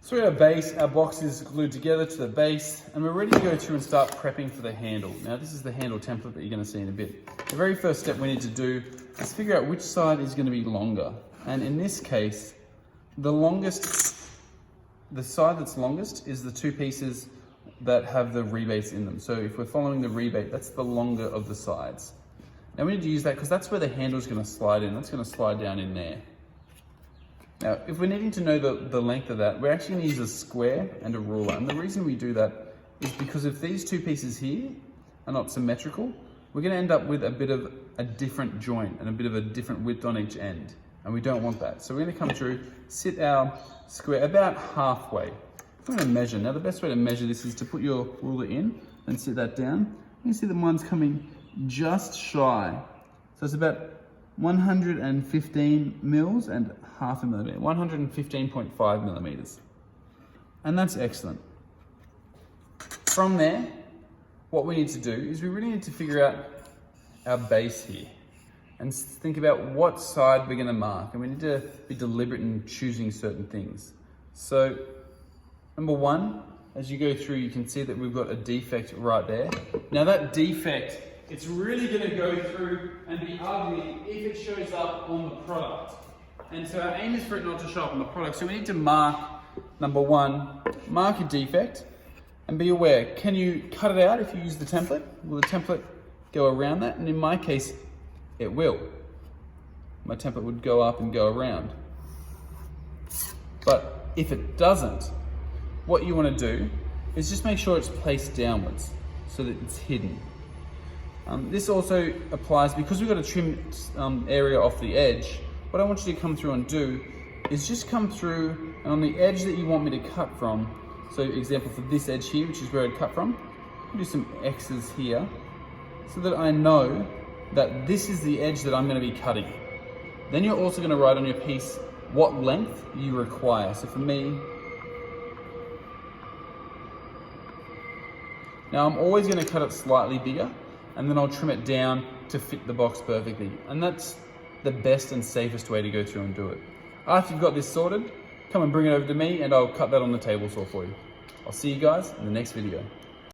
So we have our base, our box is glued together to the base, and we're ready to go through and start prepping for the handle. Now this is the handle template that you're going to see in a bit. The very first step we need to do is figure out which side is going to be longer. And in this case, the side that's longest is the two pieces that have the rebates in them. So if we're following the rebate, that's the longer of the sides. Now we need to use that because that's where the handle is going to slide in. That's going to slide down in there. Now, if we're needing to know the length of that, we're actually going to use a square and a ruler. And the reason we do that is because if these two pieces here are not symmetrical, we're going to end up with a bit of a different joint and a bit of a different width on each end. And we don't want that. So we're going to come through, sit our square about halfway. We're going to measure. Now, the best way to measure this is to put your ruler in and sit that down. You can see that mine's coming just shy. So it's about 115 mils and half a millimeter, 115.5 millimeters. And that's excellent. From there, what we need to do is we really need to figure out our base here and think about what side we're going to mark. And we need to be deliberate in choosing certain things. So, number one, as you go through, you can see that we've got a defect right there. Now that defect, it's really going to go through and be ugly if it shows up on the product. And so our aim is for it not to show up on the product. So we need to mark, number one, mark a defect and be aware, can you cut it out if you use the template? Will the template go around that? And in my case, it will. My template would go up and go around. But if it doesn't, what you want to do is just make sure it's placed downwards so that it's hidden. This also applies because we've got a trimmed area off the edge. What I want you to come through and do is just come through and on the edge that you want me to cut from, so example for this edge here, which is where I'd cut from, do some X's here so that I know that this is the edge that I'm going to be cutting. Then you're also going to write on your piece what length you require. So for me, now I'm always going to cut it slightly bigger and then I'll trim it down to fit the box perfectly. And that's the best and safest way to go through and do it. After you've got this sorted, come and bring it over to me and I'll cut that on the table saw for you. I'll see you guys in the next video.